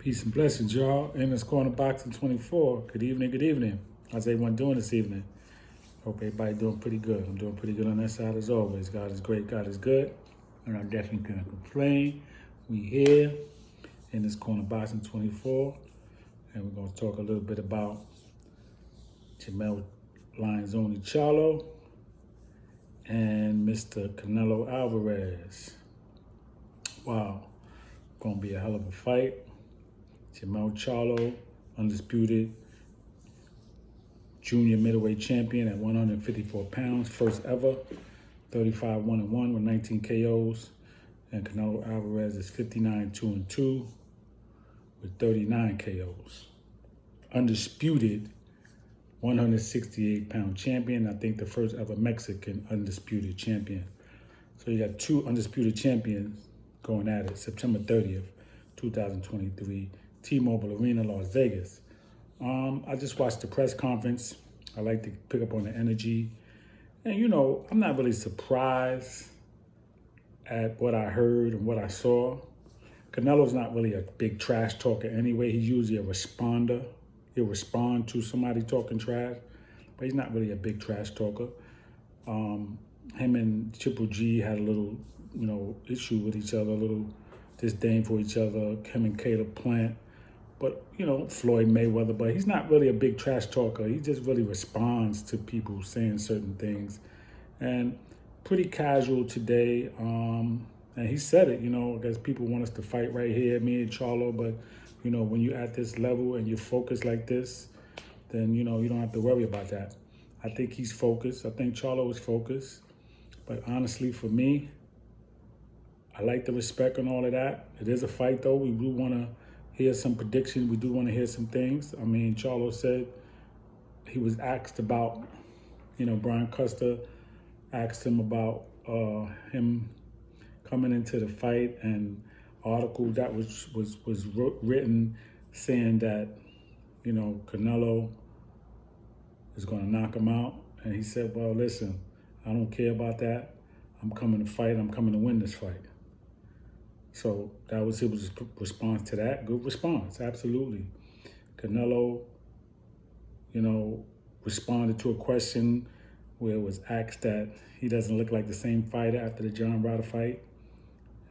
Peace and blessings, y'all. In this corner boxing 24. Good evening, good evening. How's everyone doing this evening? Hope everybody doing pretty good. I'm doing pretty good on that side as always. God is great, God is good. And I definitely can't complain. We here in this corner boxing 24. And we're going to talk a little bit about Jermell Charlo and Mr. Canelo Alvarez. Wow. Going to be a hell of a fight. Jermell Charlo, undisputed junior middleweight champion at 154 pounds, first ever, 35-1-1 with 19 KOs. And Canelo Alvarez is 59-2-2 with 39 KOs. Undisputed 168-pound champion. I think the first ever Mexican undisputed champion. So you got two undisputed champions going at it. September 30th, 2023, T-Mobile Arena, Las Vegas. I just watched the press conference. I like to pick up on the energy. And, you know, I'm not really surprised at what I heard and what I saw. Canelo's not really a big trash talker anyway. He's usually a responder. He'll respond to somebody talking trash, but he's not really a big trash talker. Him and Triple G had a little, issue with each other, a little disdain for each other. Him and Caleb Plant. But, Floyd Mayweather, but he's not really a big trash talker. He just really responds to people saying certain things. And pretty casual today. And he said it, I guess people want us to fight right here, me and Charlo. But, when you're at this level and you're focused like this, then, you don't have to worry about that. I think he's focused. I think Charlo is focused. But honestly, for me, I like the respect and all of that. It is a fight, though. We do want to hear some predictions. We do want to hear some things. I mean, Charlo said he was asked about, Brian Custer asked him about him coming into the fight, and article that was written saying that, Canelo is going to knock him out. And he said, well, listen, I don't care about that. I'm coming to fight. I'm coming to win this fight. So that was his response to that. Good response, absolutely. Canelo, responded to a question where it was asked that he doesn't look like the same fighter after the John Ryder fight.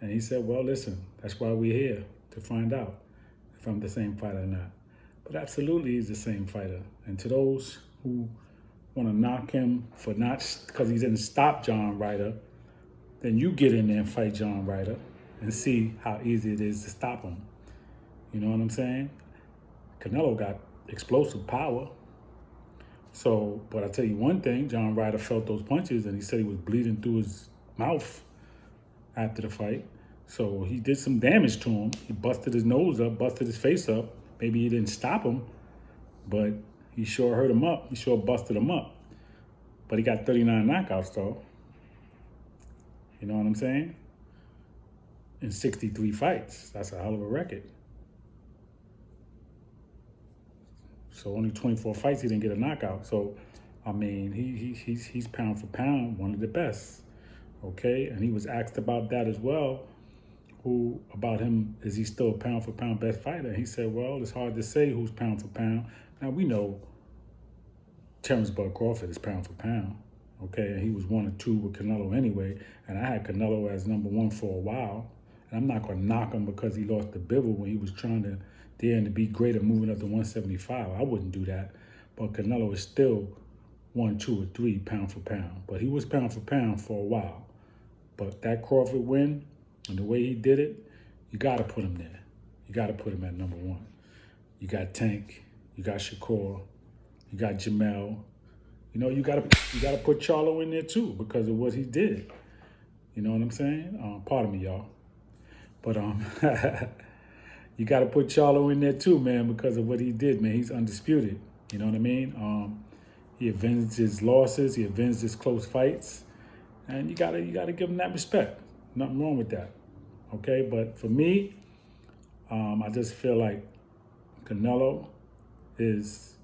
And he said, well, listen, that's why we're here, to find out if I'm the same fighter or not. But absolutely he's the same fighter. And to those who want to knock him for not, because he didn't stop John Ryder, then you get in there and fight John Ryder and see how easy it is to stop him. You know what I'm saying? Canelo got explosive power. So, but I tell you one thing, John Ryder felt those punches and he said he was bleeding through his mouth after the fight. So he did some damage to him. He busted his nose up, busted his face up. Maybe he didn't stop him, but he sure hurt him up. He sure busted him up. But he got 39 knockouts though. You know what I'm saying? In 63 fights. That's a hell of a record. So only 24 fights he didn't get a knockout. So, I mean, he's pound for pound one of the best. Okay? And he was asked about that as well. About him, is he still a pound for pound best fighter? And he said, well, it's hard to say who's pound for pound. Now, we know Terrence Bud Crawford is pound for pound. Okay? And he was 1 or 2 with Canelo anyway. And I had Canelo as number 1 for a while. And I'm not going to knock him because he lost to Bivol when he was trying to dare to be greater moving up to 175. I wouldn't do that. But Canelo is still 1, 2, or 3 pound for pound. But he was pound for pound for a while. But that Crawford win and the way he did it, you got to put him there. You got to put him at number 1. You got Tank. You got Shakur. You got Jermell. You got to put Charlo in there too because of what he did. You know what I'm saying? Pardon me, y'all. But you got to put Charlo in there too, man, because of what he did, man. He's undisputed. You know what I mean? He avenged his losses. He avenged his close fights. And you gotta give him that respect. Nothing wrong with that. Okay? But for me, I just feel like Canelo is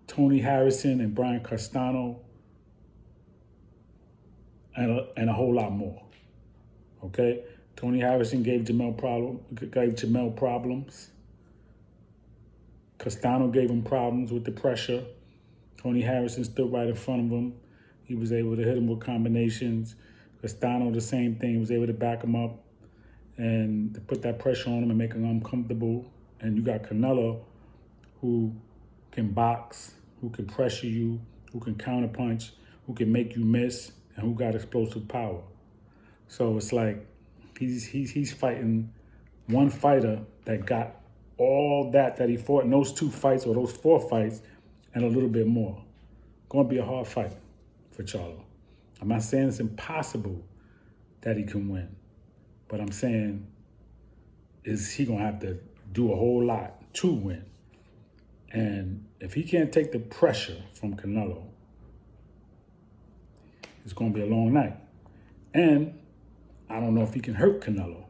Tony Harrison and Brian Castano and a whole lot more. Okay? Tony Harrison gave Jermell problems. Castano gave him problems with the pressure. Tony Harrison stood right in front of him. He was able to hit him with combinations. Castano, the same thing, was able to back him up and to put that pressure on him and make him uncomfortable. And you got Canelo, who can box, who can pressure you, who can counterpunch, who can make you miss, and who got explosive power. So it's like he's fighting one fighter that got all that he fought in those 2 fights or those 4 fights and a little bit more. Going to be a hard fight for Charlo. I'm not saying it's impossible that he can win, but I'm saying is he going to have to do a whole lot to win. And if he can't take the pressure from Canelo, it's going to be a long night. And I don't know if he can hurt Canelo.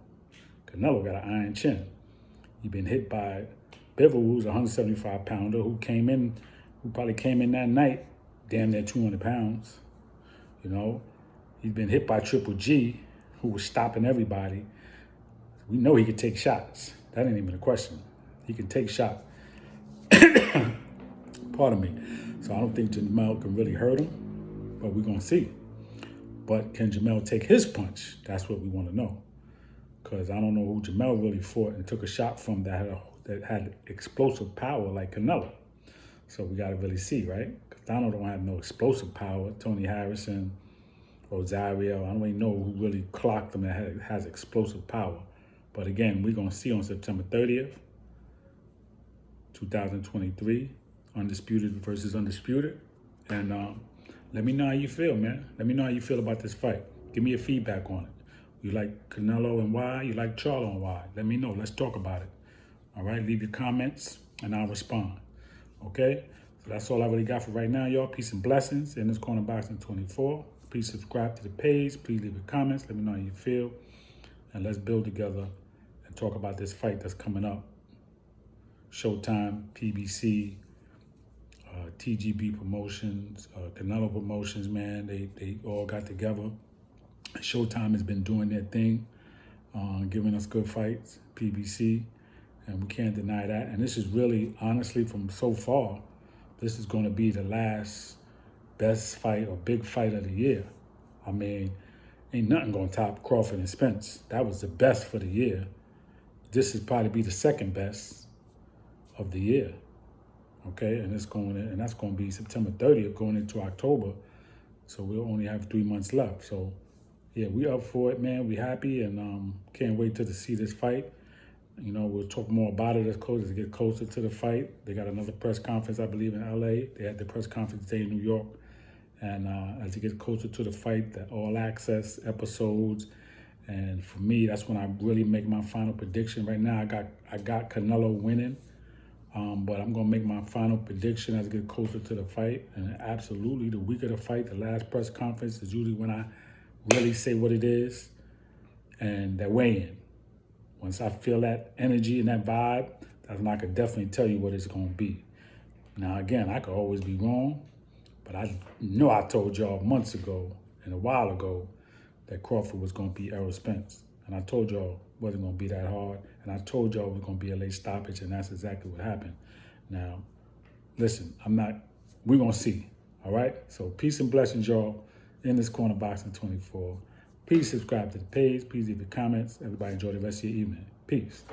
Canelo got an iron chin. He's been hit by Bivol, who's a 175-pounder, who probably came in that night damn near 200 pounds. You know, he's been hit by Triple G, who was stopping everybody. We know he could take shots. That ain't even a question. He can take shots. Pardon me. So I don't think Jermell can really hurt him, but we're going to see. But can Jermell take his punch? That's what we want to know. Because I don't know who Jermell really fought and took a shot from that had explosive power like Canelo. So we got to really see, right? Castano don't have no explosive power. Tony Harrison, Rosario, I don't even know who really clocked him that has explosive power. But again, we're going to see on September 30th, 2023, Undisputed versus Undisputed. And let me know how you feel, man. Let me know how you feel about this fight. Give me your feedback on it. You like Canelo and why? You like Charlo and why? Let me know. Let's talk about it. All right? Leave your comments, and I'll respond. Okay? So that's all I really got for right now, y'all. Peace and blessings in this Corner Boxing 24. Please subscribe to the page. Please leave your comments. Let me know how you feel. And let's build together and talk about this fight that's coming up. Showtime, PBC, TGB Promotions, Canelo Promotions, man. They all got together. Showtime has been doing their thing, giving us good fights, PBC, and we can't deny that. And this is really, honestly, from so far, this is going to be the last best fight or big fight of the year. I mean, ain't nothing going to top Crawford and Spence. That was the best for the year. This is probably be the second best of the year. Okay, and that's going to be September 30th, going into October. So we'll only have 3 months left. So yeah, we up for it, man. We happy and can't wait to see this fight. You know, we'll talk more about it as it gets closer to the fight. They got another press conference, I believe, in LA. They had the press conference today in New York. And as it gets closer to the fight, the all access episodes. And for me, that's when I really make my final prediction. Right now, I got Canelo winning. But I'm going to make my final prediction as it gets closer to the fight. And absolutely, the week of the fight, the last press conference is usually when I really say what it is. And that weigh-in. Once I feel that energy and that vibe, that's when I could definitely tell you what it's going to be. Now, again, I could always be wrong. But I know I told y'all months ago and a while ago that Crawford was going to beat Errol Spence. And I told y'all it wasn't going to be that hard. And I told y'all it was going to be a late stoppage, and that's exactly what happened. Now, listen, we're going to see, all right? So peace and blessings, y'all, in this Corner Boxing 24. Please subscribe to the page. Please leave your comments. Everybody enjoy the rest of your evening. Peace.